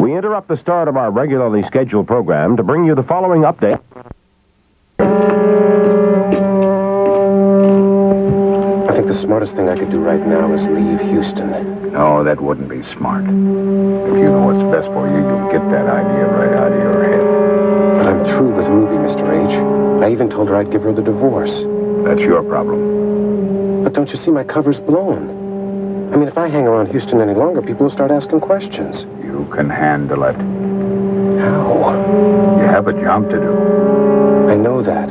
We interrupt the start of our regularly scheduled program to bring you the following update. I think the smartest thing I could do right now is leave Houston. No, that wouldn't be smart. If you know what's best for you, you'll get that idea right out of your head. But I'm through with Ruby, Mr. H. I even told her I'd give her the divorce. That's your problem. But don't you see my cover's blown? I mean, if I hang around Houston any longer, people will start asking questions. You can handle it. How? You have a job to do. I know that.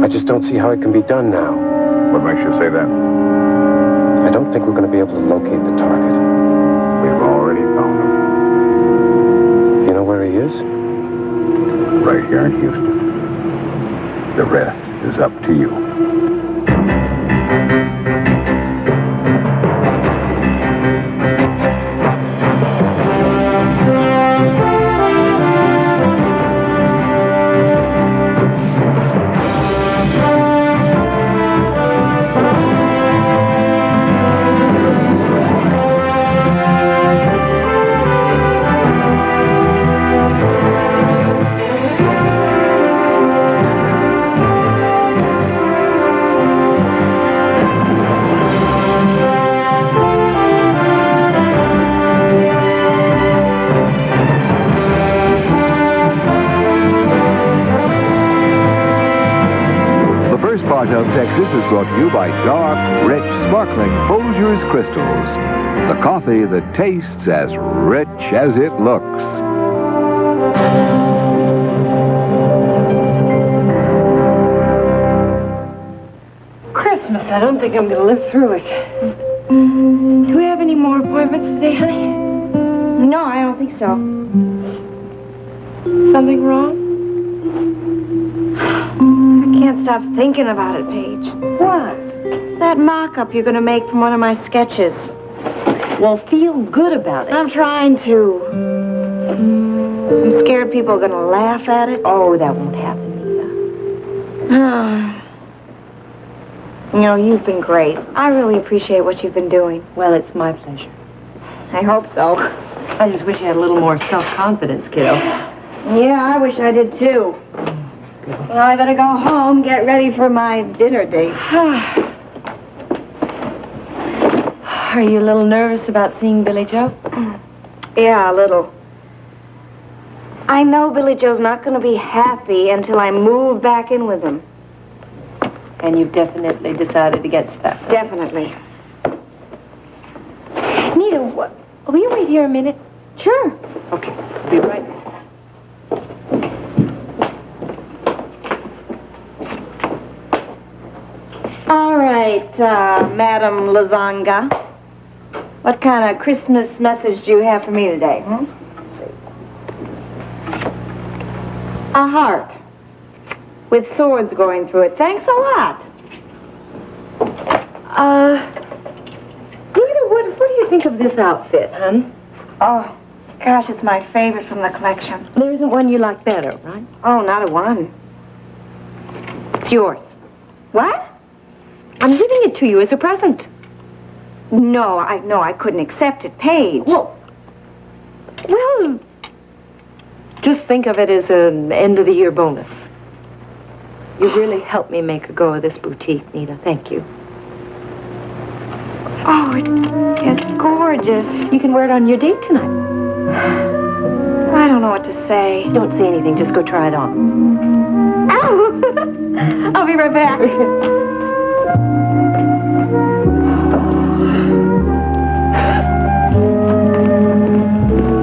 I just don't see how it can be done now. What makes you say that? I don't think we're going to be able to locate the target. We've already found him. You know where he is? Right here in Houston. The rest is up to you. Of Texas is brought to you by dark, rich, sparkling Folgers Crystals. The coffee that tastes as rich as it looks. Christmas, I don't think I'm going to live through it. Do we have any more appointments today, honey? No, I don't think so. Something wrong? I can't stop thinking about it, Paige. What? That mock-up you're going to make from one of my sketches. Well, feel good about it. I'm trying to. I'm scared people are going to laugh at it. Oh, that won't happen, Nita. You know, you've been great. I really appreciate what you've been doing. Well, it's my pleasure. I hope so. I just wish you had a little more self-confidence, kiddo. Yeah, I wish I did, too. Well, I better go home, get ready for my dinner date. Are you a little nervous about seeing Billy Joe? Yeah, a little. I know Billy Joe's not going to be happy until I move back in with him. And you've definitely decided against that? Definitely. Nita, will you wait here a minute? Sure. Okay, I'll be right back. All right, Madam Lazanga. What kind of Christmas message do you have for me today, A heart with swords going through it. Thanks a lot. Nita, what do you think of this outfit, hon? Oh, gosh, it's my favorite from the collection. There isn't one you like better, right? Oh, not a one. It's yours. What? I'm giving it to you as a present. No, I couldn't accept it, Paige. Well, just think of it as an end-of-the-year bonus. You really helped me make a go of this boutique, Nita. Thank you. Oh, it's gorgeous. You can wear it on your date tonight. I don't know what to say. Don't say anything. Just go try it on. Ow! I'll be right back.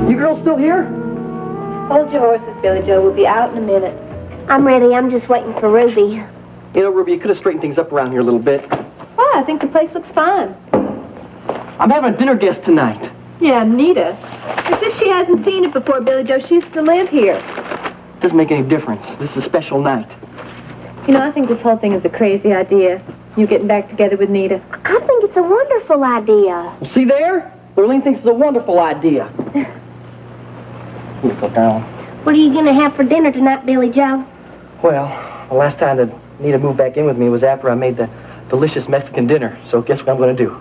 You girls still here? Hold your horses, Billy Joe. We'll be out in a minute. I'm ready. I'm just waiting for Ruby. You know, Ruby, you could have straightened things up around here a little bit. Oh, I think the place looks fine. I'm having a dinner guest tonight. Yeah, Nita. As if she hasn't seen it before, Billy Joe. She used to live here. Doesn't make any difference. This is a special night. You know, I think this whole thing is a crazy idea. You getting back together with Nita. I think it's a wonderful idea. Well, see there? Lurleen thinks it's a wonderful idea. Let me go down. What are you going to have for dinner tonight, Billy Joe? Well, the last time that Nita moved back in with me was after I made the delicious Mexican dinner. So guess what I'm going to do?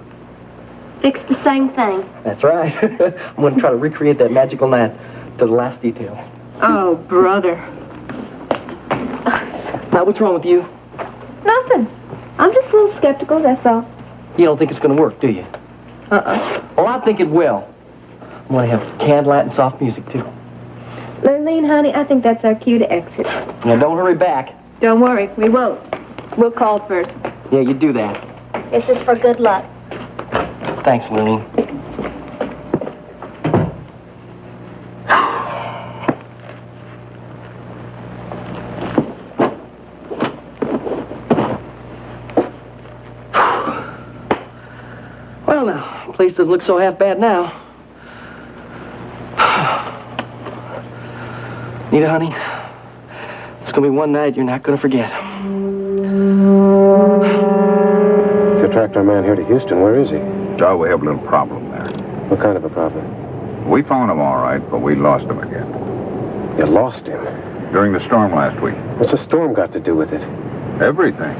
Fixed the same thing. That's right. I'm going to try to recreate that magical night to the last detail. Oh, brother. Now, what's wrong with you? Nothing. I'm just a little skeptical, that's all. You don't think it's going to work, do you? Well, I think it will. I'm going to have candlelight and soft music, too. Lurleen, honey, I think that's our cue to exit. Now, don't hurry back. Don't worry, we won't. We'll call first. Yeah, you do that. This is for good luck. Thanks, Lurleen. Well, now, the place doesn't look so half bad now. Nita, honey, it's going to be one night you're not going to forget. If you tracked our man here to Houston, where is he? Joe, we have a little problem there. What kind of a problem? We found him all right, but we lost him again. You lost him. During the storm last week. What's the storm got to do with it? Everything.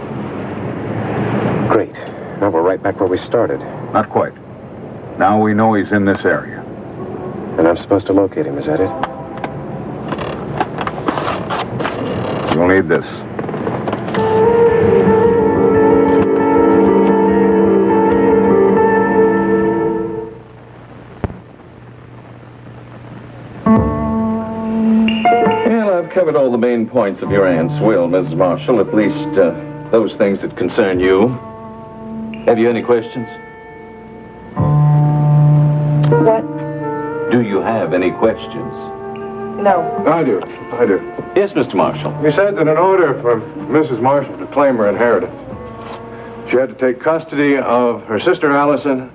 Great. Now we're right back where we started. Not quite. Now we know he's in this area. And I'm supposed to locate him, is that it? You'll need this. Well, I've covered all the main points of your aunt's will, Mrs. Marshall, at least those things that concern you. Have you any questions? What? Do you have any questions? No. I do. Yes, Mr. Marshall. You said that in order for Mrs. Marshall to claim her inheritance, she had to take custody of her sister Allison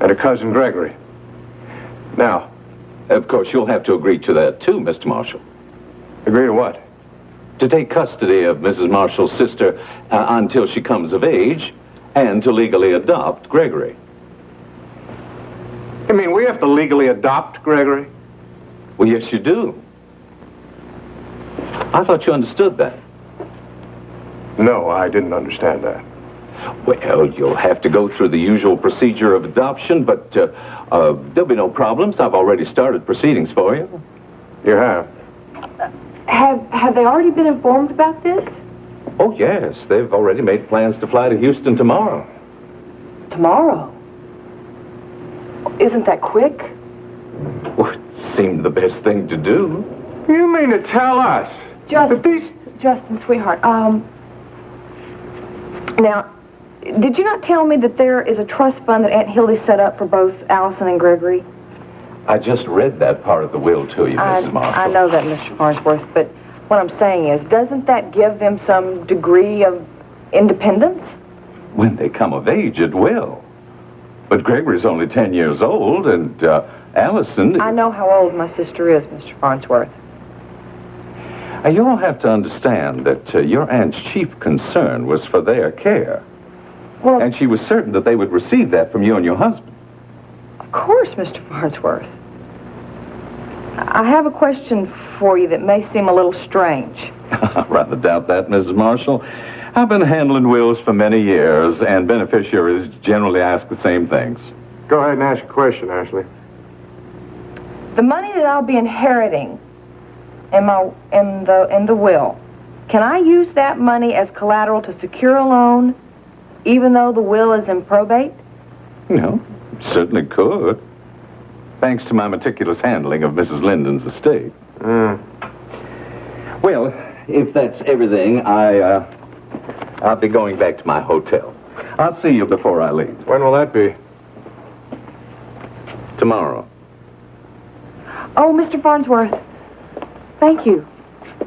and her cousin Gregory. Now, Of course, you'll have to agree to that too, Mr. Marshall. agree to what? To take custody of Mrs. Marshall's sister until she comes of age, and to legally adopt Gregory. You mean we have to legally adopt Gregory? Well, yes, you do. I thought you understood that. No, I didn't understand that. Well, you'll have to go through the usual procedure of adoption, but there'll be no problems. I've already started proceedings for you. You have? Have they already been informed about this? Oh, yes. They've already made plans to fly to Houston tomorrow. Tomorrow? Isn't that quick? Well, it seemed the best thing to do. You mean to tell us that these... Justin, sweetheart, now, did you not tell me that there is a trust fund that Aunt Hildy set up for both Allison and Gregory? I just read that part of the will to you, Mrs. Marshall. I know that, Mr. Farnsworth, but what I'm saying is, doesn't that give them some degree of independence? When they come of age, it will. But Gregory's only 10 years old, and Allison... I know how old my sister is, Mr. Farnsworth. You all have to understand that your aunt's chief concern was for their care. Well, and she was certain that they would receive that from you and your husband. Of course, Mr. Farnsworth. I have a question for you that may seem a little strange. I rather doubt that, Mrs. Marshall. I've been handling wills for many years, and beneficiaries generally ask the same things. Go ahead and ask a question, Ashley. The money that I'll be inheriting in the will, can I use that money as collateral to secure a loan, even though the will is in probate? No, certainly could. Thanks to my meticulous handling of Mrs. Linden's estate. Well, if that's everything, I'll be going back to my hotel. I'll see you before I leave. When will that be? Tomorrow. Oh, Mr. Farnsworth, thank you.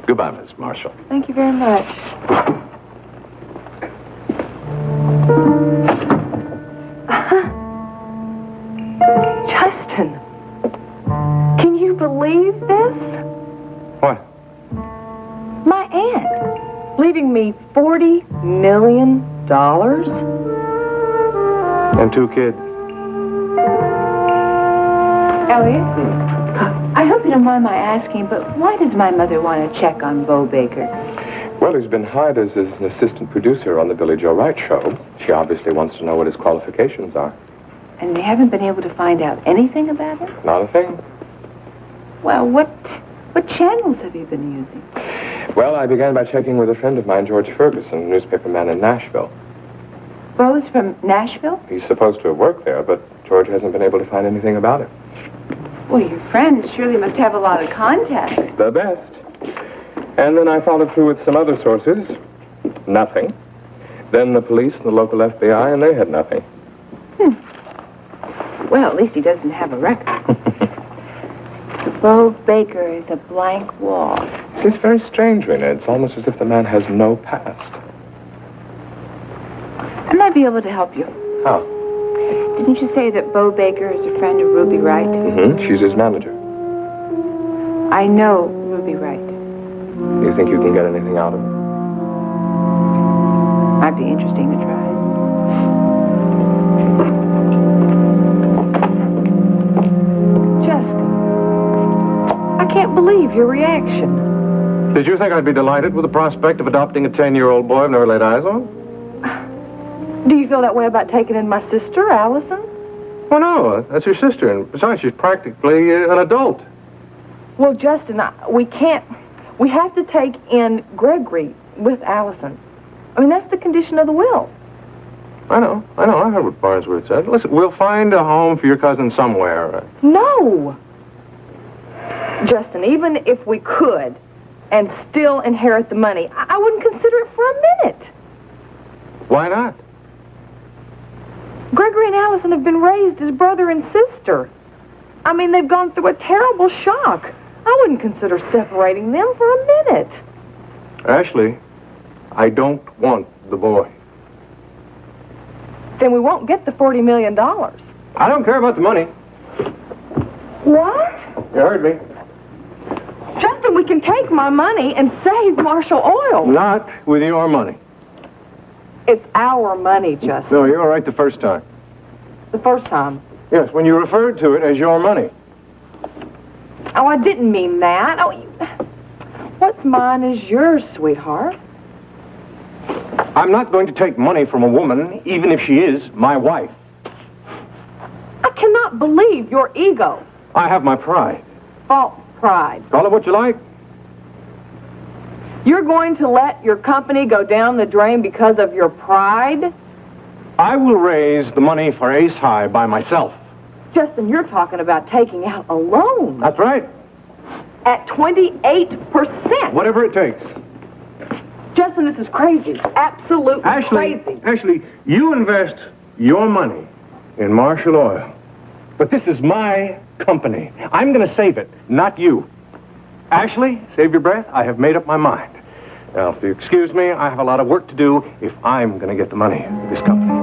Goodbye, Miss Marshall. Thank you very much. Justin, can you believe this? What? My aunt leaving me $40 million? And 2 kids. Elliot? I hope you don't mind my asking, but why does my mother want to check on Bo Baker? Well, he's been hired as an assistant producer on the Billy Joe Wright show. She obviously wants to know what his qualifications are. And they haven't been able to find out anything about it? Not a thing. Well, what channels have you been using? Well, I began by checking with a friend of mine, George Ferguson, newspaperman in Nashville. Bo's from Nashville? He's supposed to have worked there, but George hasn't been able to find anything about it. Well, your friend surely must have a lot of contacts. The best. And then I followed through with some other sources. Nothing. Then the police and the local FBI, and they had nothing. Well, at least he doesn't have a record. Bo Baker is a blank wall. It's very strange, Rena. It's almost as if the man has no past. I might be able to help you. How? Didn't you say that Bo Baker is a friend of Ruby Wright? Mm-hmm. She's his manager. I know Ruby Wright. You think you can get anything out of her? Might be interesting to try. I can't believe your reaction. Did you think I'd be delighted with the prospect of adopting a 10-year-old boy I've never laid eyes on? Do you feel that way about taking in my sister, Allison? Oh, no, that's your sister, and besides, she's practically an adult. Well, Justin, we have to take in Gregory with Allison. I mean, that's the condition of the will. I know. I heard what Barnesworth said. Listen, we'll find a home for your cousin somewhere. No! Justin, even if we could and still inherit the money, I wouldn't consider it for a minute. Why not? Gregory and Allison have been raised as brother and sister. I mean, they've gone through a terrible shock. I wouldn't consider separating them for a minute. Ashley, I don't want the boy. Then we won't get the $40 million. I don't care about the money. What? You heard me. Justin, we can take my money and save Marshall Oil. Not with your money. It's our money, Justin. No, you were right the first time. The first time. Yes, when you referred to it as your money. Oh, I didn't mean that. Oh, what's mine is yours, sweetheart. I'm not going to take money from a woman, even if she is my wife. I cannot believe your ego. I have my pride. False pride. Call it what you like. You're going to let your company go down the drain because of your pride? I will raise the money for Ace High by myself. Justin, you're talking about taking out a loan. That's right. At 28%. Whatever it takes. Justin, this is crazy. Absolutely crazy. Ashley, you invest your money in Marshall Oil. But this is my company. I'm going to save it, not you. Ashley, save your breath. I have made up my mind. Now, if you excuse me, I have a lot of work to do if I'm going to get the money for this company.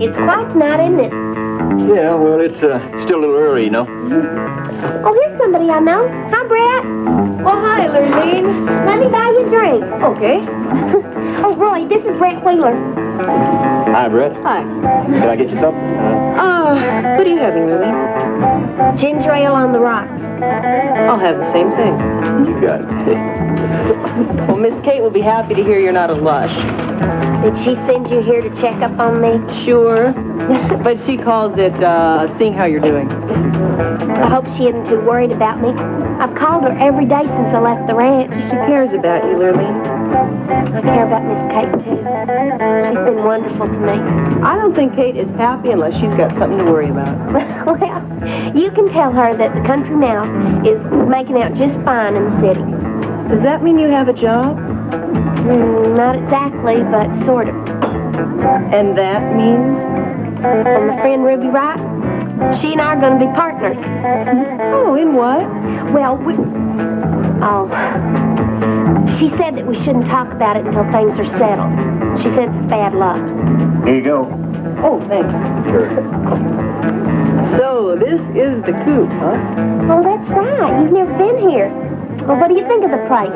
It's quite tonight, isn't it? Yeah, well, it's still a little early, you know. Oh, here's somebody I know. Hi, Brett. Oh, hi, Lurleen. Let me buy you a drink. Okay. Oh, Roy, this is Brett Wheeler. Hi, Brett. Hi. Can I get you something? What are you having, Lily? Ginger ale on the rocks. I'll have the same thing. You got it. Well, Miss Kate will be happy to hear you're not a lush. Did she send you here to check up on me? Sure. But she calls it, seeing how you're doing. I hope she isn't too worried about me. I've called her every day since I left the ranch. She cares about you, Lurleen. I care about Miss Kate, too. She's been wonderful to me. I don't think Kate is happy unless she's got something to worry about. Well, you can tell her that the country mouse is making out just fine in the city. Does that mean you have a job? Not exactly, but sort of. And that means? And my friend Ruby Wright, she and I are going to be partners. Oh, in what? Well, she said that we shouldn't talk about it until things are settled. She said it's bad luck. Here you go. Oh, thanks. Sure. So, this is the coop, huh? Oh, that's right. You've never been here. Well, what do you think of the place?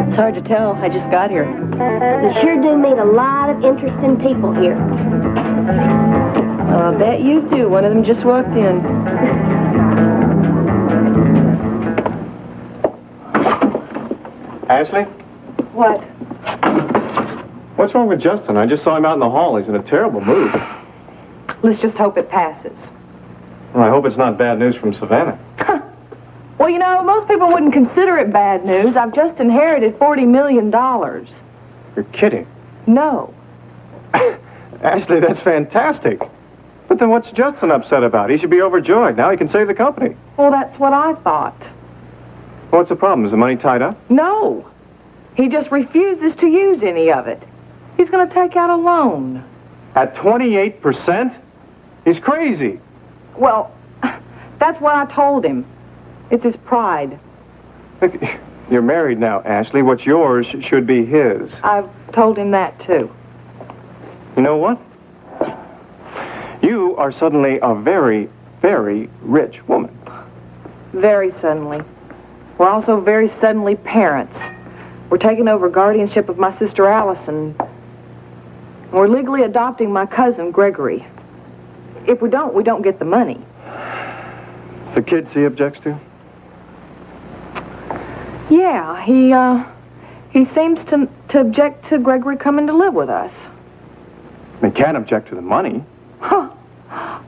It's hard to tell. I just got here. You sure do meet a lot of interesting people here. I'll bet you do. One of them just walked in. Ashley? What? What's wrong with Justin? I just saw him out in the hall. He's in a terrible mood. Let's just hope it passes. Well, I hope it's not bad news from Savannah. Well, you know, most people wouldn't consider it bad news. I've just inherited $40 million. You're kidding. No. Ashley, that's fantastic. But then what's Justin upset about? He should be overjoyed. Now he can save the company. Well, that's what I thought. What's the problem? Is the money tied up? No. He just refuses to use any of it. He's going to take out a loan. At 28%? He's crazy. Well, that's what I told him. It's his pride. Look, you're married now, Ashley. What's yours should be his. I've told him that, too. You know what? You are suddenly a very, very rich woman. Very suddenly. We're also very suddenly parents. We're taking over guardianship of my sister Allison. We're legally adopting my cousin Gregory. If we don't get the money. The kids he objects to? Yeah, he seems to object to Gregory coming to live with us. He can't object to the money. Huh.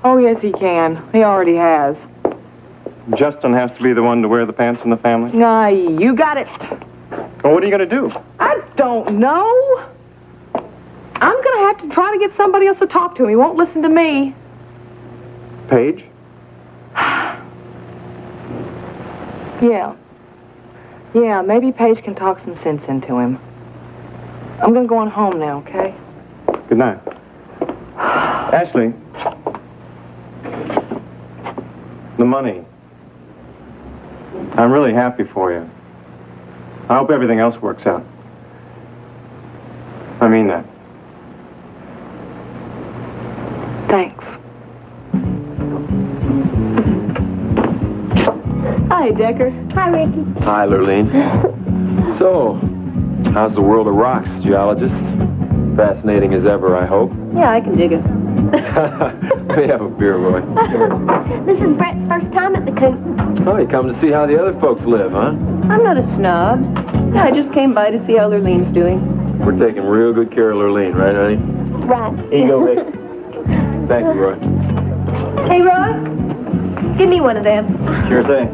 Oh, yes, he can. He already has. Justin has to be the one to wear the pants in the family? You got it. Well, what are you going to do? I don't know. I'm going to have to try to get somebody else to talk to him. He won't listen to me. Paige? Yeah, maybe Paige can talk some sense into him. I'm going to go on home now, okay? Good night. Ashley. The money. I'm really happy for you. I hope everything else works out. I mean that. Thanks. Hi, Decker. Hi, Ricky. Hi, Lurleen. So, how's the world of rocks, geologist? Fascinating as ever, I hope. Yeah, I can dig it. Let me have a beer, Roy. This is Brett's first time at the coop. Oh, you come to see how the other folks live, huh? I'm not a snob. Yeah, I just came by to see how Lurleen's doing. We're taking real good care of Lurleen, right, honey? Right. Here you go, Rick. Thank you, Roy. Hey, Roy, give me one of them. Sure thing.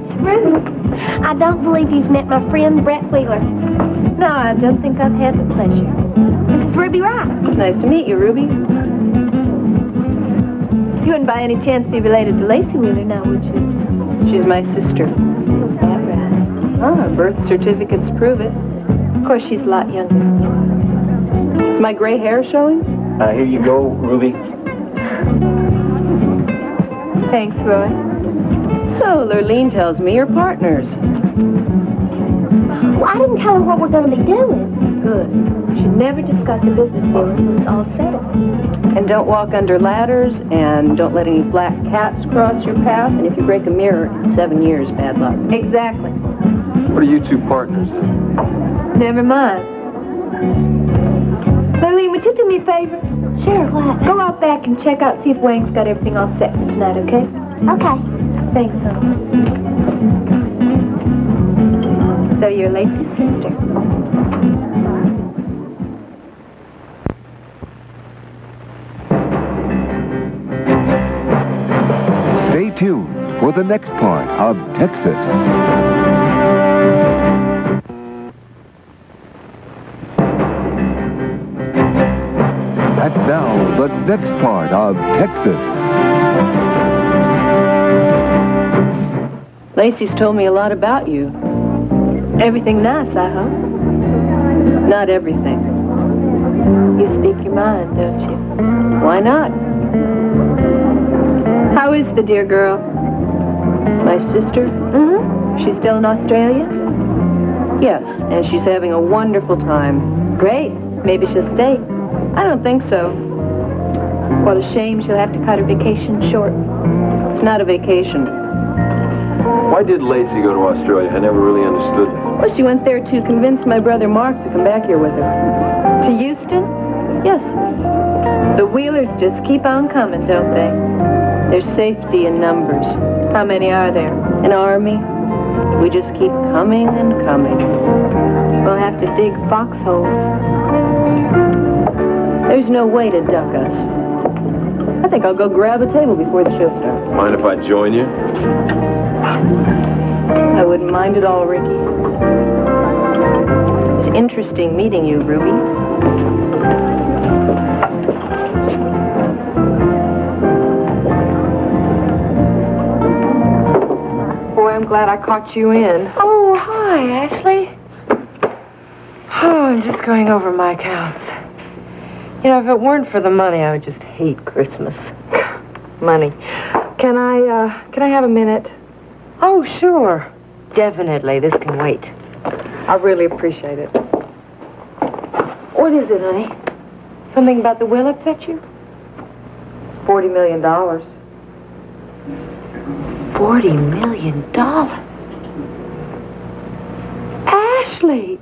I don't believe you've met my friend Brett Wheeler. No, I don't think I've had the pleasure. This is Ruby Wright. It's nice to meet you, Ruby. You wouldn't by any chance be related to Lacey Wheeler now, would you? She's my sister. Is that right? Oh, her birth certificates prove it. Of course, she's a lot younger. Is my gray hair showing? Here you go, Ruby. Thanks, Roy. So, Lurleen tells me you're partners. Well, I didn't tell her what we're going to be doing. Good. You should never discuss a business deal until it's all settled. And don't walk under ladders, and don't let any black cats cross your path, and if you break a mirror, 7 years bad luck. Exactly. What are you two partners in? Never mind. Lurleen, would you do me a favor? Sure, what? Go out back and check out, see if Wayne's got everything all set for tonight, okay? Okay. Thanks, son. So you're Lacey's sister. Stay tuned for the next part of Texas. And now, the next part of Texas. Lacey's told me a lot about you. Everything nice, I hope. Not everything. You speak your mind, don't you? Why not? How is the dear girl? My sister? Mm-hmm. She's still in Australia? Yes, and she's having a wonderful time. Great. Maybe she'll stay. I don't think so. What a shame she'll have to cut her vacation short. It's not a vacation. Why did Lacey go to Australia? I never really understood. Well, she went there to convince my brother Mark to come back here with her. To Houston? Yes. The Wheelers just keep on coming, don't they? There's safety in numbers. How many are there? An army? We just keep coming and coming. We'll dig foxholes. There's no way to duck us. I think I'll go grab a table before the show starts. Mind if I join you? I wouldn't mind at all, Ricky. It's interesting meeting you, Ruby. Boy, I'm glad I caught you in. Oh, hi, Ashley. Oh, I'm just going over my accounts. You know, if it weren't for the money, I would just hate Christmas. Money. Can I have a minute? Oh, sure. Definitely. This can wait. I really appreciate it. What is it, honey? Something about the will upset you? $40 million. $40 million? Ashley!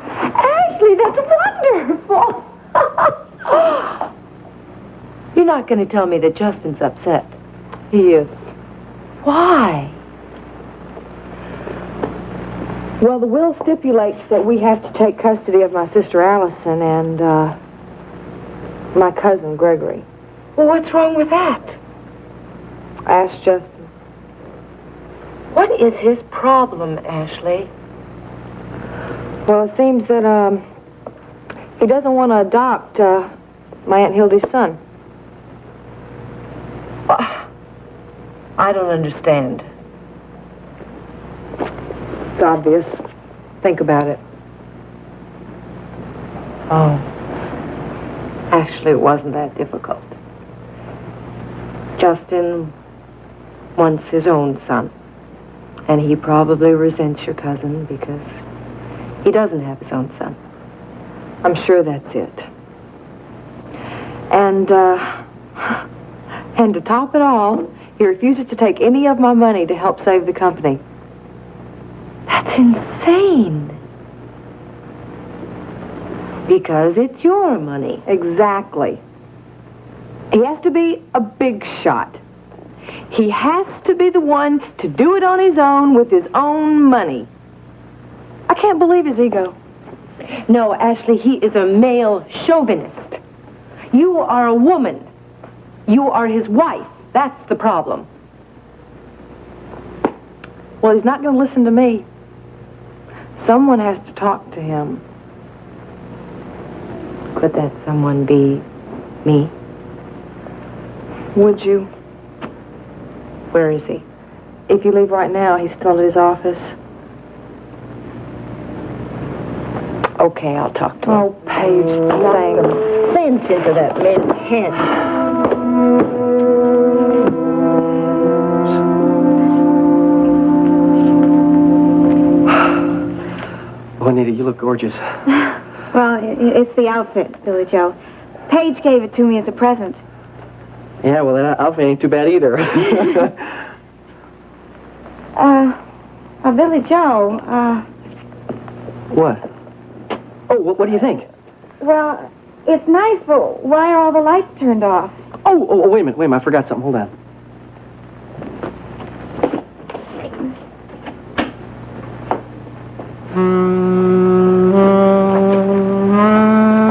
Ashley, that's wonderful! You're not going to tell me that Justin's upset. He is. Why? Well, the will stipulates that we have to take custody of my sister Allison and, my cousin Gregory. Well, what's wrong with that? Ask Justin. What is his problem, Ashley? Well, it seems that, he doesn't want to adopt, my Aunt Hildy's son. I don't understand. It's obvious. Think about it. Oh. Actually, it wasn't that difficult. Justin wants his own son. And he probably resents your cousin because he doesn't have his own son. I'm sure that's it. And to top it all, he refuses to take any of my money to help save the company. That's insane. Because it's your money. Exactly. He has to be a big shot. He has to be the one to do it on his own with his own money. I can't believe his ego. No, Ashley, he is a male chauvinist. You are a woman. You are his wife. That's the problem. Well, he's not going to listen to me. Someone has to talk to him. Could that someone be me? Would you? Where is he? If you leave right now, he's still at his office. Okay, I'll talk to him. Oh, Paige, thanks. Sense into that man's head. Juanita, you look gorgeous. Well, it's the outfit, Billy Joe. Paige gave it to me as a present. Yeah, well, that outfit ain't too bad either. Billy Joe, What? Oh, what do you think? well, it's nice, but why are all the lights turned off? Oh, wait a minute, I forgot something. Hold on.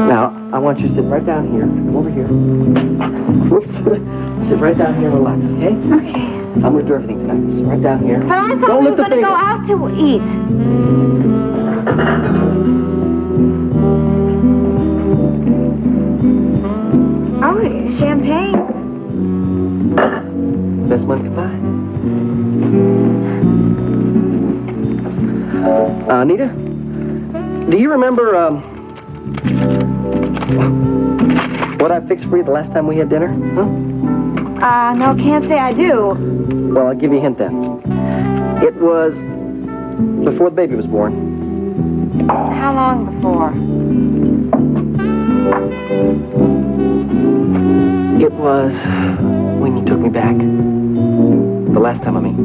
Now, I want you to sit right down here. Come over here. Whoops. Sit right down here and relax, okay? Okay. I'm going to do everything tonight. Sit right down here. But I thought Don't we lift were a going to finger. go out to eat. Oh, champagne. Best money to buy. Anita, do you remember, what I fixed for you the last time we had dinner? Huh? No, can't say I do. Well, I'll give you a hint then. It was before the baby was born. How long before? It was when you took me back. The last time, I mean.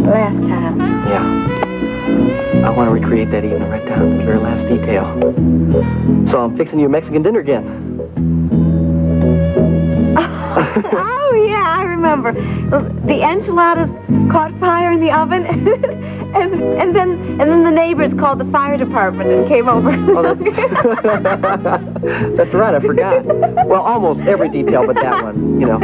Last time. Yeah. I want to recreate that evening right down to the very last detail. So I'm fixing you a Mexican dinner again. Oh, yeah, I remember. The enchiladas caught fire in the oven, and then the neighbors called the fire department and came over. That's right, I forgot. Well, almost every detail but that one, you know.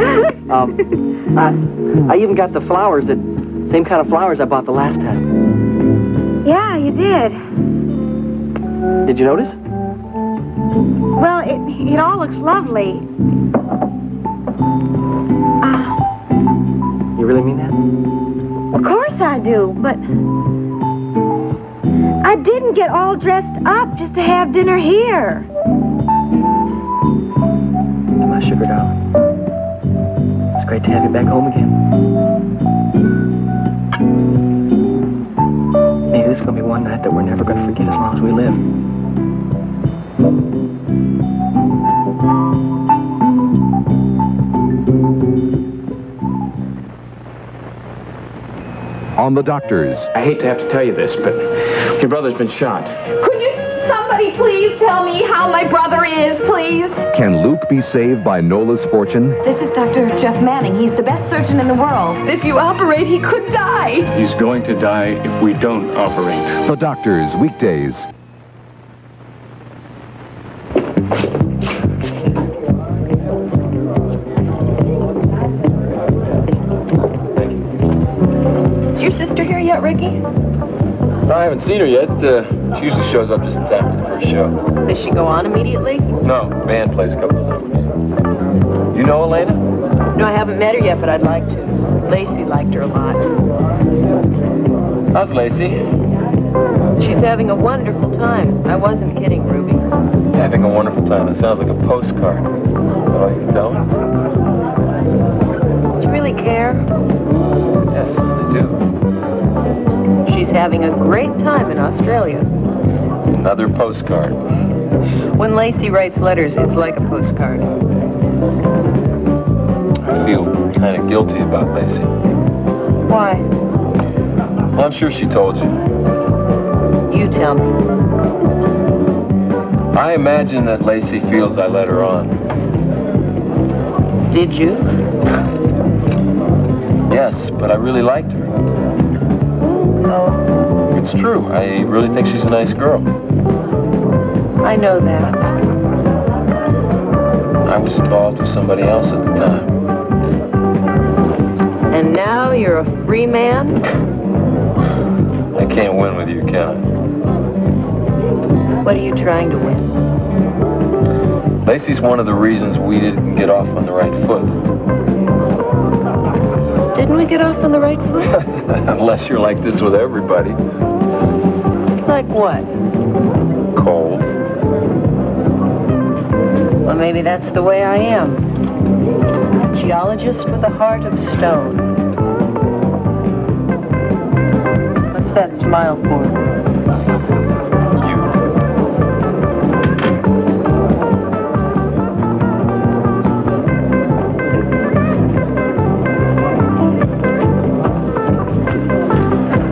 I even got the flowers, same kind of flowers I bought the last time. Yeah, you did. Did you notice? Well, it all looks lovely. You really mean that? Of course I do, but I didn't get all dressed up just to have dinner here. My sugar darling. It's great to have you back home again. Maybe this is going to be one night that we're never going to forget as long as we live. On the Doctors. I hate to have to tell you this, but your brother's been shot. Could you, somebody please tell me how my brother is, please? Can Luke be saved by Nola's fortune? This is Dr. Jeff Manning. He's the best surgeon in the world. If you operate, he could die. He's going to die if we don't operate. The Doctors, weekdays. Is your sister here yet, Ricky? No, I haven't seen her yet. She usually shows up just in time for the first show. Does she go on immediately? No, band plays a couple of numbers. You know Elena? No, I haven't met her yet, but I'd like to. Lacey liked her a lot. How's Lacey? She's having a wonderful time. I wasn't kidding, Ruby. Having a wonderful time. It sounds like a postcard. Is that all you can tell me? Do you really care? Yes, I do. She's having a great time in Australia. Another postcard. When Lacey writes letters, it's like a postcard. I feel kind of guilty about Lacey. Why? Well, I'm sure she told you. You tell me. I imagine that Lacey feels I let her on. Did you? Yes, but I really liked her. Oh, It's true. I really think she's a nice girl. I know that. I was involved with somebody else at the time. And now you're a free man? I can't win with you, can I? What are you trying to win? Lacey's one of the reasons we didn't get off on the right foot. Didn't we get off on the right foot? Unless you're like this with everybody. Like what? Cold. Well, maybe that's the way I am. A geologist with a heart of stone. What's that smile for?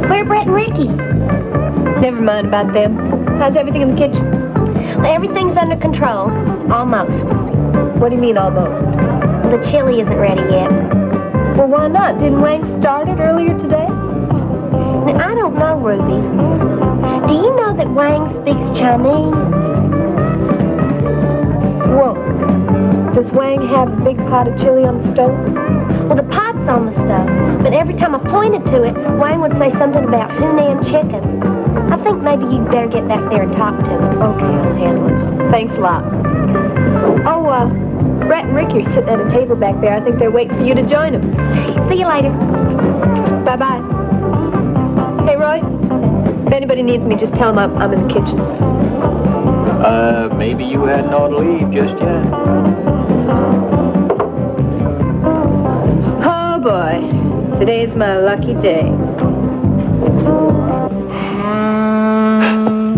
Where are Brett and Ricky? Never mind about them. How's everything in the kitchen? Well, everything's under control. Almost. What do you mean, almost? The chili isn't ready yet. Well, why not? Didn't Wang start it earlier today? Now, I don't know, Ruby. Do you know that Wang speaks Chinese? Whoa. Does Wang have a big pot of chili on the stove? Well, the pot's on the stove, but every time I pointed to it, Wang would say something about Hunan chicken. I think maybe you'd better get back there and talk to him. Okay, I'll handle it. Thanks a lot. Oh, Brett and Ricky are sitting at a table back there. I think they're waiting for you to join them. See you later. Bye-bye. Hey, Roy. If anybody needs me, just tell them I'm in the kitchen. Maybe you hadn't ought to leave just yet. Oh, boy. Today's my lucky day.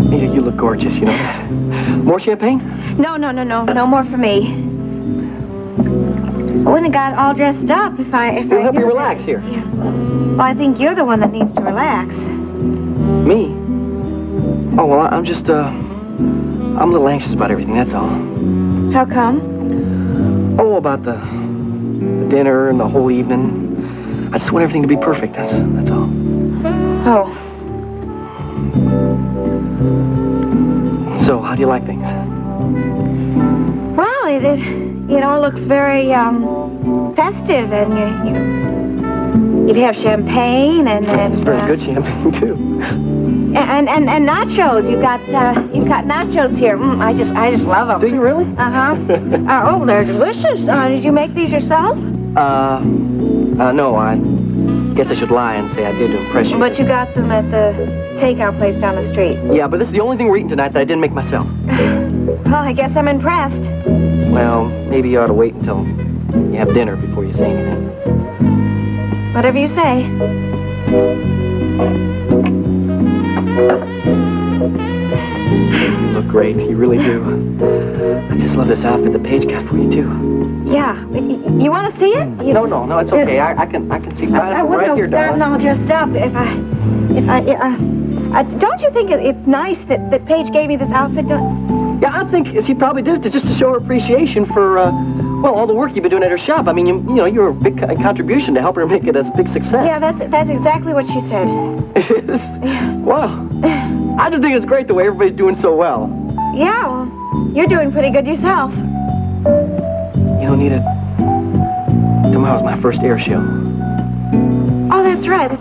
Nita, you look gorgeous, you know that. More champagne? No more for me. I wouldn't have got all dressed up if I We'll help you knew relax here. Yeah. Well, I think you're the one that needs to relax. Me? Oh, well, I'm just, I'm a little anxious about everything, that's all. How come? Oh, about the dinner and the whole evening. I just want everything to be perfect, that's all. Oh. So, how do you like things? Well, it all looks very festive, and you'd have champagne and It's very good champagne, too. and nachos. You've got nachos here. I just love them. Do you really? Oh, they're delicious. Did you make these yourself? No, I guess I should lie and say I did to impress you. But you got them at the takeout place down the street. Yeah, but this is the only thing we're eating tonight that I didn't make myself. Well, I guess I'm impressed. Well, maybe you ought to wait until you have dinner before you say anything. Whatever you say. You look great. You really do. I just love this outfit the Paige got for you, too. Yeah. You want to see it? No, it's okay. I can see right here, darling. No, just stop. Don't you think it's nice that Paige gave me this outfit? Yeah, I think she probably did it just to show her appreciation for, all the work you've been doing at her shop. I mean, you're a big contribution to help her make it a big success. Yeah, that's exactly what she said. It is? Wow. I just think it's great the way everybody's doing so well. Yeah, well, you're doing pretty good yourself. You know, Nita, tomorrow's my first air show. Oh, that's right.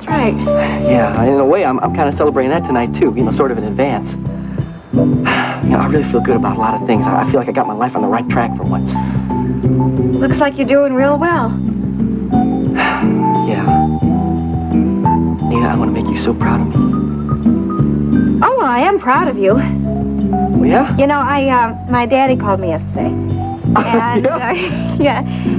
Yeah, in a way, I'm kind of celebrating that tonight, too, sort of in advance. I really feel good about a lot of things. I feel like I got my life on the right track for once. Looks like you're doing real well. Yeah. Nina, I want to make you so proud of me. Oh, well, I am proud of you. Well, yeah? My daddy called me yesterday. And,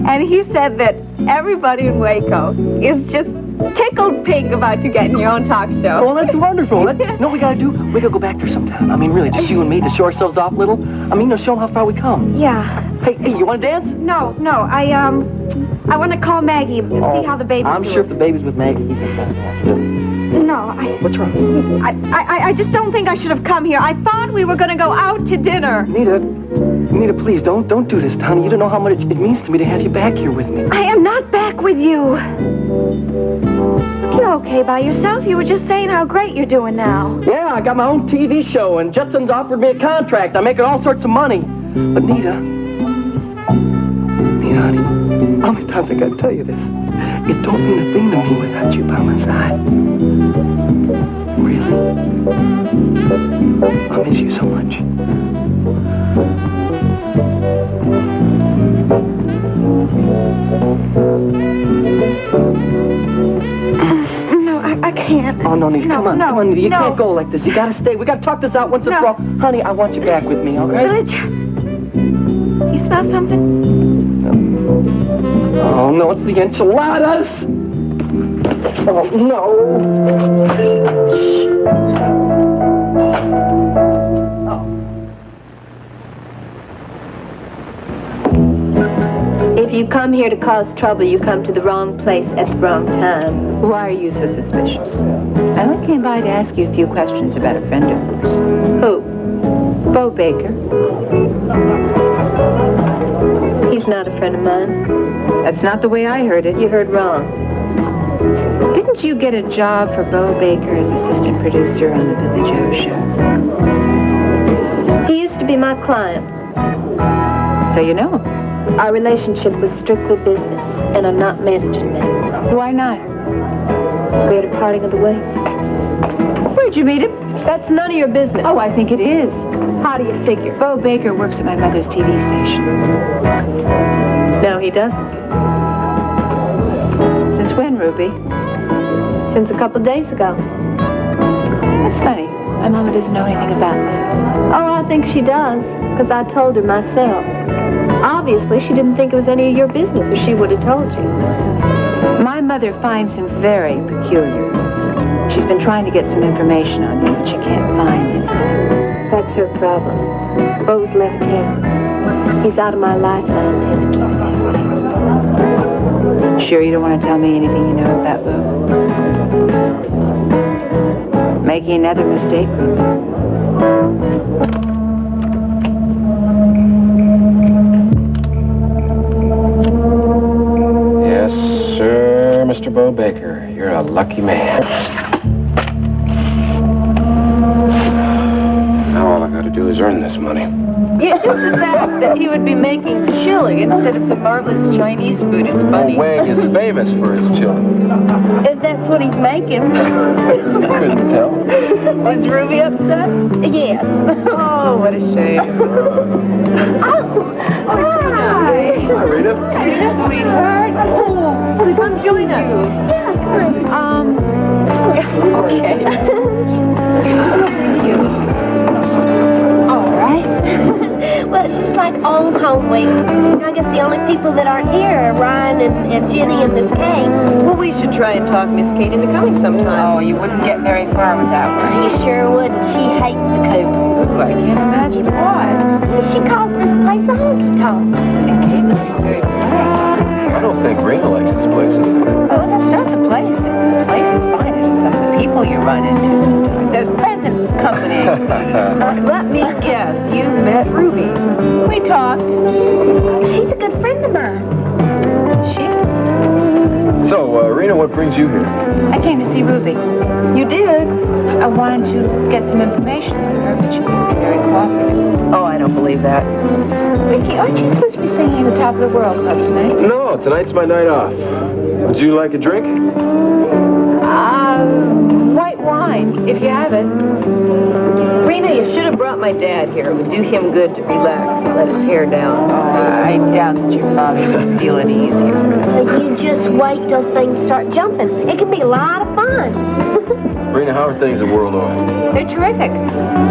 and he said that everybody in Waco is just tickled pink about you getting your own talk show. Well, that's wonderful. You know what we gotta do? We gotta go back there sometime. I mean, really, just you and me to show ourselves off a little. I mean, show them how far we come. Yeah. Hey, you want to dance? No. I want to call Maggie and see how the baby's I'm doing. sure if the baby's with Maggie, he can dance, really. No, What's wrong? I just don't think I should have come here. I thought we were going to go out to dinner. Nita, please, don't do this, honey. You don't know how much it means to me to have you back here with me. I am not back with you. You're okay by yourself. You were just saying how great you're doing now. Yeah, I got my own TV show, and Justin's offered me a contract. I'm making all sorts of money. But Nita, honey, how many times I gotta tell you this? It don't mean a thing to me without you by my side. Really. I miss you so much. No, I can't. Oh, no, Nita, come on, Nita. You can't go like this. You gotta stay. We gotta talk this out once and for all. Honey, I want you back with me, all right? Village, you smell something? Oh, no, it's the enchiladas. Oh, no. If you come here to cause trouble, you come to the wrong place at the wrong time. Why are you so suspicious? I only came by to ask you a few questions about a friend of yours. Who? Bo Baker. He's not a friend of mine. That's not the way I heard it. You heard wrong. Didn't you get a job for Bo Baker as assistant producer on the Billy Joe show? He used to be my client. So you know him. Our relationship was strictly business, and I'm not managing that. Why not? We had a parting of the ways. Where'd you meet him? That's none of your business. Oh, I think it is. How do you figure? Bo Baker works at my mother's TV station. No, he doesn't. Since when, Ruby? Since a couple days ago. That's funny. My mama doesn't know anything about that. Oh, I think she does, because I told her myself. Obviously, she didn't think it was any of your business, or she would have told you. My mother finds him very peculiar. She's been trying to get some information on him, but she can't find him. That's her problem. Bo's left town. He's out of my life, and I intend to keep him. Sure you don't want to tell me anything you know about Bo? Making another mistake, Ruby? Yes, sir, Mr. Bo Baker. You're a lucky man. has earned this money. Yeah, just the fact that he would be making chili instead of some marvelous Chinese food is funny. Wang is famous for his chili. If that's what he's making. You couldn't tell. Was Ruby upset? Yes. Oh, what a shame. Hi, Rita. Sweetheart. Oh, come join us. Okay. All right. Well, it's just like old home week. I guess the only people that aren't here are Ryan and Jenny and Miss Kay. Well, we should try and talk Miss Kate into coming sometime. Oh, you wouldn't get very far with that one. You sure wouldn't. She hates the coop. Ooh, I can't imagine why. She calls this place a honky tonk. And Kate must be very polite. I don't think Rena likes this place either. Oh, that's not the place. The place is fine. It's just some of the people you run into sometimes. The present company exploded. Let me guess, you've met Ruby. We talked. She's a good friend of mine. So, Rena, what brings you here? I came to see Ruby. You did? I wanted to get some information from her, but she was very cooperative. Oh, I don't believe that. Ricky, aren't you supposed to be singing at the Top of the World Club tonight? No, tonight's my night off. Would you like a drink? White wine, if you have it. Rena, you should have brought my dad here. It would do him good to relax and let his hair down. I doubt that your father would feel any easier. You just wait till things start jumping. It can be a lot of fun. Rena, how are things at World Oil? They're terrific.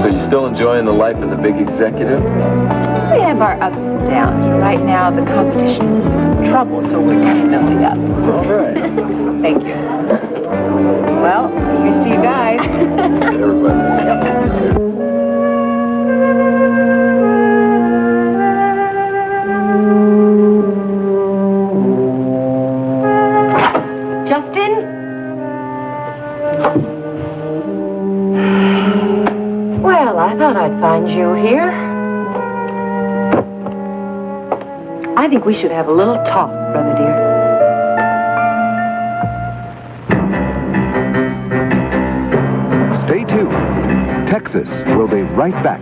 So you still enjoying the life of the big executive? We have our ups and downs. Right now, the competition is in some trouble, so we're definitely up. All right. Thank you. Well, here's to you guys. Everybody. Justin? Well, I thought I'd find you here. I think we should have a little talk, brother dear. Stay tuned. Texas will be right back.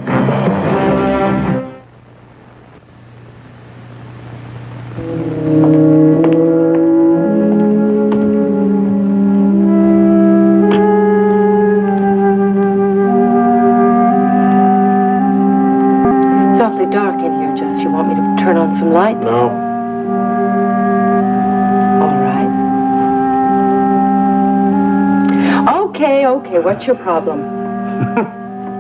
It's awfully dark in here, Jess. You want me to turn on some lights? No. All right. Okay. What's your problem?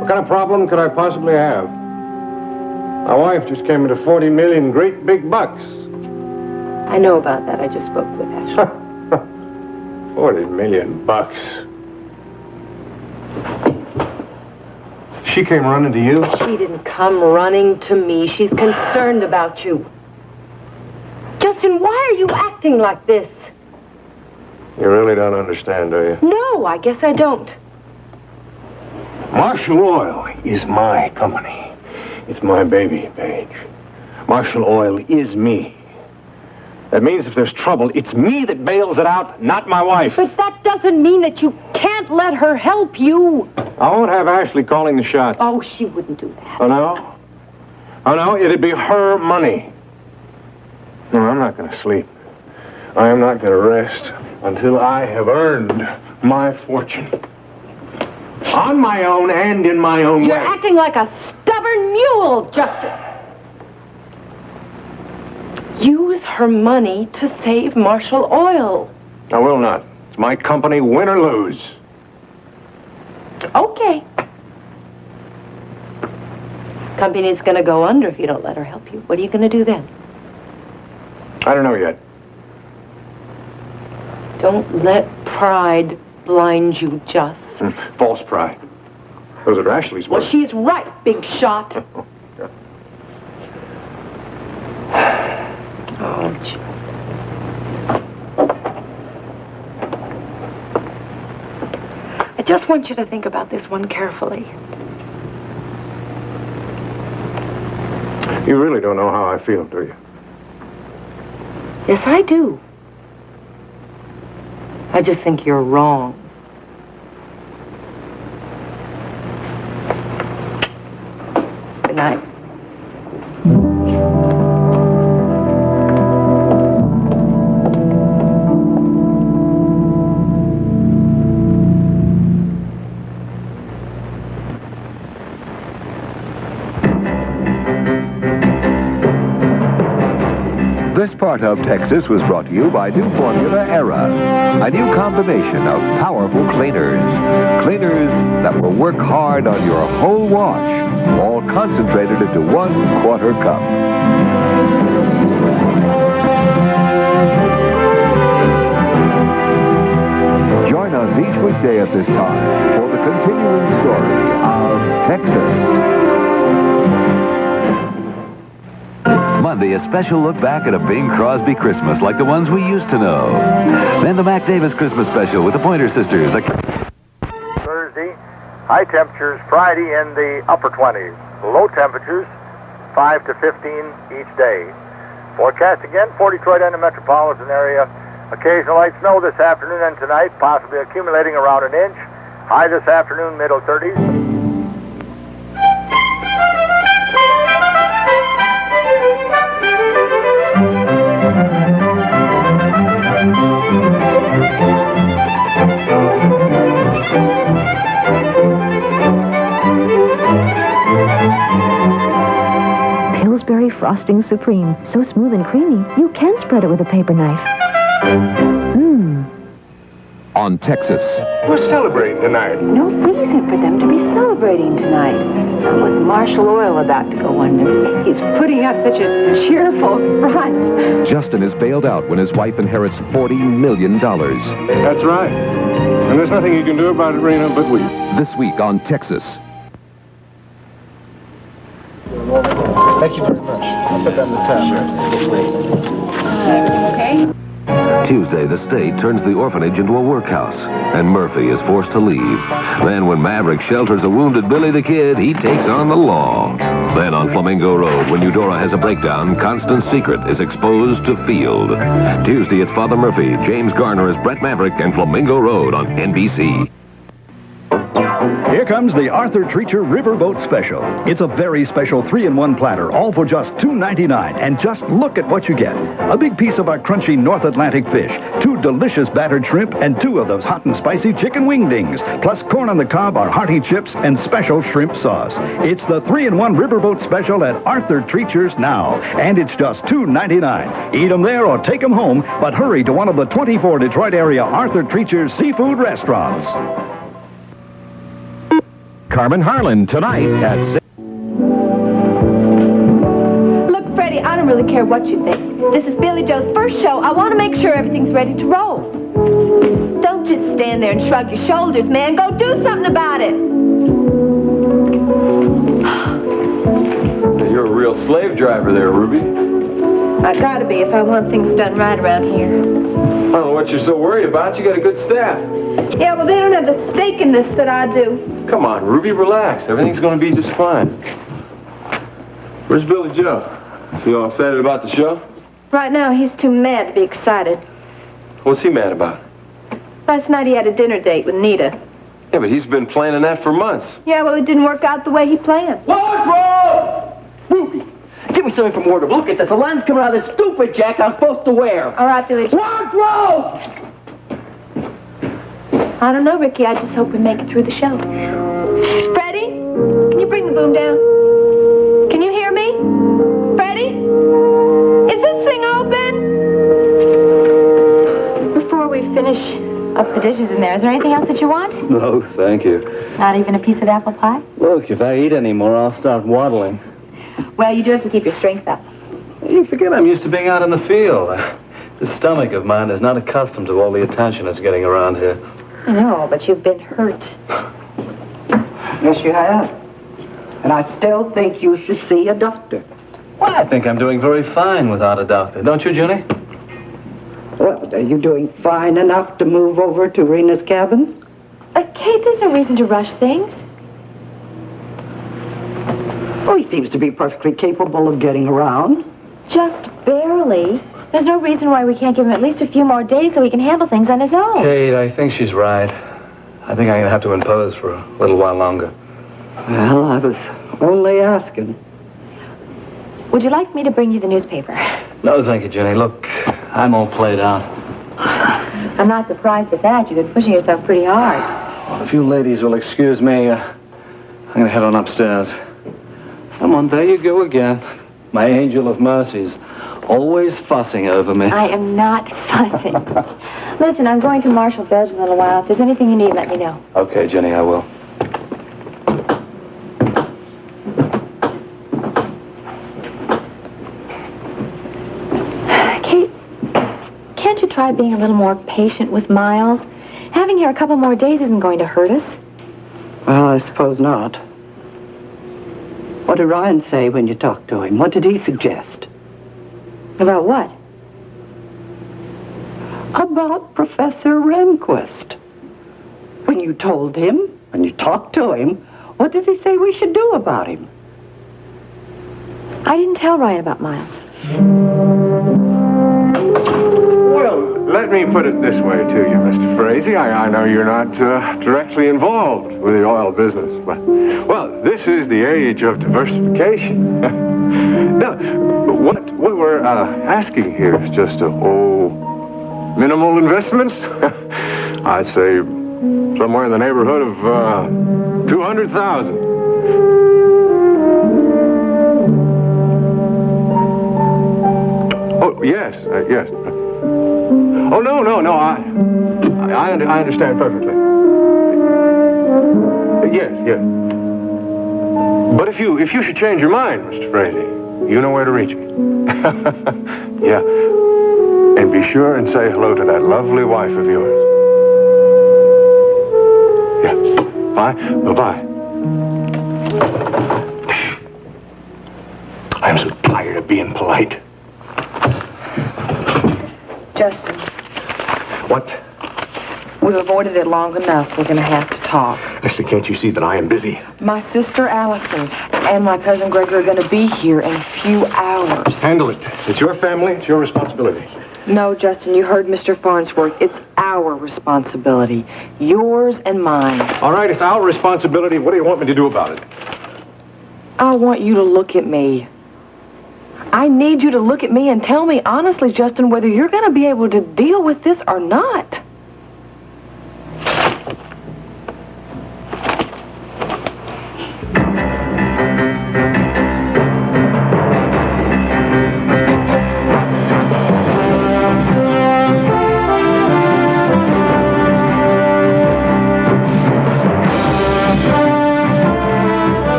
What kind of problem could I possibly have? My wife just came into 40 million great big bucks. I know about that. I just spoke with Ashley. 40 million bucks. She came running to you? She didn't come running to me. She's concerned about you. Justin, why are you acting like this? You really don't understand, do you? No, I guess I don't. Marshall Oil is my company. It's my baby, Paige. Marshall Oil is me. That means if there's trouble, it's me that bails it out, not my wife. But that doesn't mean that you can't let her help you. I won't have Ashley calling the shots. Oh, she wouldn't do that. Oh, no? Oh, no? It'd be her money. No, I'm not going to sleep. I am not going to rest until I have earned my fortune. On my own and in my own You're way. acting like a stubborn mule, Justin. Use her money to save Marshall Oil. I will not. It's my company, win or lose. Okay. Company's gonna go under if you don't let her help you. What are you gonna do then? I don't know yet. Don't let pride blind you, Just. False pride. Those are Ashley's Well, words. she's right, big shot. Oh, Just. I just want you to think about this one carefully. You really don't know how I feel, do you? Yes, I do. I just think you're wrong. tonight. This part of Texas was brought to you by New Formula Era, a new combination of powerful cleaners. Cleaners that will work hard on your whole wash, all concentrated into 1/4 cup. Join us each weekday at this time for the continuing story of Texas. Monday, a special look back at a Bing Crosby Christmas like the ones we used to know. Then the Mac Davis Christmas special with the Pointer Sisters. Thursday, high temperatures Friday in the upper 20s. Low temperatures 5 to 15 each day. Forecast again for Detroit and the metropolitan area. Occasional light snow this afternoon and tonight, possibly accumulating around an inch. High this afternoon, middle 30s. Pillsbury Frosting Supreme. So smooth and creamy, you can spread it with a paper knife. On Texas. We're celebrating tonight. There's no reason for them to be celebrating tonight. Not with Marshall Oil about to go under. He's putting up such a cheerful front. Justin is bailed out when his wife inherits $40 million. That's right. And there's nothing you can do about it, Rena, but we. This week on Texas. Thank you very much. I'll put that in the tab. Everything okay? Tuesday, the state turns the orphanage into a workhouse, and Murphy is forced to leave. Then when Maverick shelters a wounded Billy the Kid, he takes on the law. Then on Flamingo Road, when Eudora has a breakdown, Constance's secret is exposed to Field. Tuesday, it's Father Murphy, James Garner as Brett Maverick, and Flamingo Road on NBC. Here comes the Arthur Treacher Riverboat Special. It's a very special 3-in-1 platter, all for just $2.99. And just look at what you get. A big piece of our crunchy North Atlantic fish, 2 delicious battered shrimp, and 2 of those hot and spicy chicken wingdings, plus corn on the cob, our hearty chips, and special shrimp sauce. It's the 3-in-1 Riverboat Special at Arthur Treacher's now, and it's just $2.99. Eat them there or take them home, but hurry to one of the 24 Detroit area Arthur Treacher's seafood restaurants. Carmen Harlan tonight at 6. Look, Freddie, I don't really care what you think. This is Billy Joe's first show. I want to make sure everything's ready to roll. Don't just stand there and shrug your shoulders, man. Go do something about it. You're a real slave driver there, Ruby. I gotta be if I want things done right around here. I don't know what you're so worried about. You got a good staff. Yeah, well, they don't have the stake in this that I do. Come on, Ruby, relax. Everything's going to be just fine. Where's Billy Joe? Is he all excited about the show? Right now, he's too mad to be excited. What's he mad about? Last night he had a dinner date with Nita. Yeah, but he's been planning that for months. Yeah, well, it didn't work out the way he planned. Wardrobe! Ruby, give me something from wardrobe. Look at this. The line's coming out of this stupid jacket I'm supposed to wear. All right, Billy. Wardrobe! I don't know, Ricky. I just hope we make it through the show. Freddie, can you bring the boom down? Can you hear me? Freddie? Is this thing open? Before we finish up the dishes in there, is there anything else that you want? No, thank you. Not even a piece of apple pie? Look, if I eat any more, I'll start waddling. Well, you do have to keep your strength up. You forget I'm used to being out in the field. This stomach of mine is not accustomed to all the attention it's getting around here. I know, but you've been hurt. Yes, you have. And I still think you should see a doctor. Well, I think I'm doing very fine without a doctor. Don't you, Junie? Well, are you doing fine enough to move over to Rena's cabin? Kate, there's no reason to rush things. Oh, he seems to be perfectly capable of getting around. Just barely. There's no reason why we can't give him at least a few more days so he can handle things on his own. Kate, I think she's right. I think I'm going to have to impose for a little while longer. Well, I was only asking. Would you like me to bring you the newspaper? No, thank you, Jenny. Look, I'm all played out. I'm not surprised at that. You've been pushing yourself pretty hard. Well, if you ladies will excuse me, I'm going to head on upstairs. Come on, there you go again. My angel of mercy's always fussing over me. I am not fussing. Listen, I'm going to Marshall Bilge in a little while. If there's anything you need, let me know. Okay, Jenny, I will. Kate, can't you try being a little more patient with Miles? Having here a couple more days isn't going to hurt us. Well, I suppose not. What did Ryan say when you talked to him? What did he suggest? About what? About Professor Rehnquist. When you told him, when you talked to him, what did he say we should do about him? I didn't tell Ryan about Miles. Well, let me put it this way to you, Mr. Frazee. I know you're not directly involved with the oil business, but, well, this is the age of diversification. Now, what we're asking here is just minimal investments. I'd say somewhere in the neighborhood of $200,000. Oh, yes, yes. Oh, no. I understand perfectly. Yes. But if you should change your mind, Mr. Frazee, you know where to reach me. Yeah. And be sure and say hello to that lovely wife of yours. Yeah. Bye-bye. I'm so tired of being polite. Justin. What? We've avoided it long enough. We're going to have to talk. Mister, can't you see that I am busy? My sister Allison and my cousin Gregory are going to be here in a few hours. Handle it. It's your family. It's your responsibility. No, Justin, you heard Mr. Farnsworth. It's our responsibility. Yours and mine. All right, it's our responsibility. What do you want me to do about it? I want you to look at me. I need you to look at me and tell me honestly, Justin, whether you're going to be able to deal with this or not.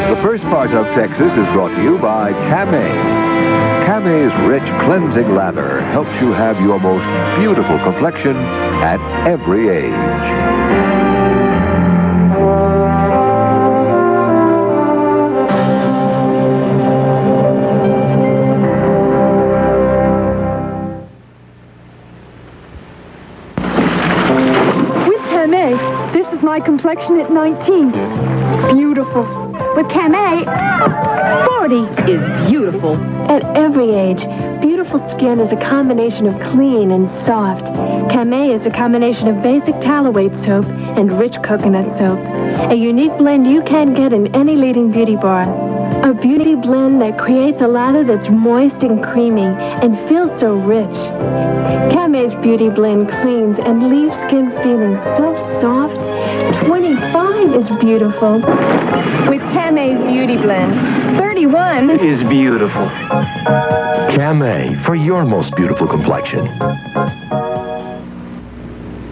The first part of Texas is brought to you by Camay. Camay's rich cleansing lather helps you have your most beautiful complexion at every age. This is my complexion at 19. Beautiful. With Camay, 40 is beautiful. At every age, beautiful skin is a combination of clean and soft. Camay is a combination of basic tallow-weight soap and rich coconut soap. A unique blend you can't get in any leading beauty bar. A beauty blend that creates a lather that's moist and creamy and feels so rich. Camay's beauty blend cleans and leaves skin feeling so soft. 25 is beautiful. With Camay's beauty blend, 31 is beautiful. Camay, for your most beautiful complexion.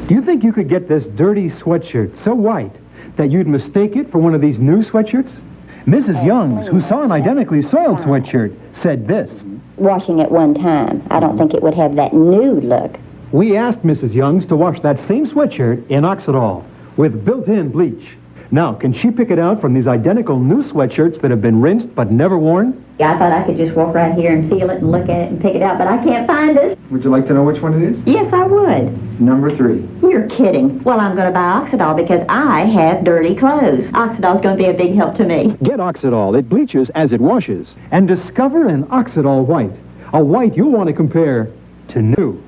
Do you think you could get this dirty sweatshirt so white that you'd mistake it for one of these new sweatshirts? Mrs. Youngs, who saw an identically soiled sweatshirt, said this. Washing it one time, I don't think it would have that nude look. We asked Mrs. Youngs to wash that same sweatshirt in Oxidol with built-in bleach. Now, can she pick it out from these identical new sweatshirts that have been rinsed but never worn? Yeah, I thought I could just walk right here and feel it and look at it and pick it out, but I can't find it. Would you like to know which one it is? Yes, I would. Number 3. You're kidding. Well, I'm going to buy Oxidol because I have dirty clothes. Oxidol's going to be a big help to me. Get Oxidol. It bleaches as it washes. And discover an Oxidol white. A white you'll want to compare to new.